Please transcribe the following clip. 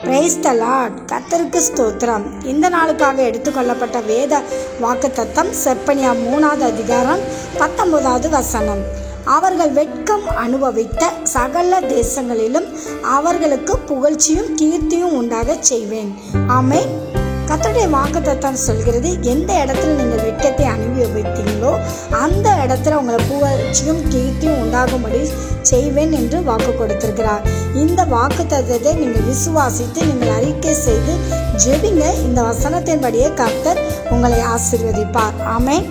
Praise the Lord. கர்த்தருக்கு ஸ்தோத்திரம். இந்த நாளுக்காக எடுத்துக்கொள்ளப்பட்ட வேத வாக்குத்தத்தம் செப்பனியா 3வது அதிகாரம் 19வது வசனம். அவர்கள் வெட்கம் அனுபவித்த சகல தேசங்களிலும் அவர்களுக்கு புகழ்ச்சியும் கீர்த்தியும் உண்டாக செய்வேன். ஆமென். கர்த்தருடைய வாக்குத்தத்தம் சொல்கிறது, எந்த இடத்துல நீங்கள் வெட்கத்தை அனுபவித்தீங்களோ அந்த இடத்துல உங்களை புகழ்ச்சியும் கீர்த்தியும் உண்டாகும்படி செய்வேன் என்று வாக்கு கொடுத்திருக்கிறார். இந்த வாக்குத்தத்தத்தை நீங்கள் விசுவாசித்து நீங்கள் அறிக்கை செய்து ஜெபிங்க. இந்த வசனத்தின்படியே கர்த்தர் உங்களை ஆசீர்வதிப்பார். ஆமென்.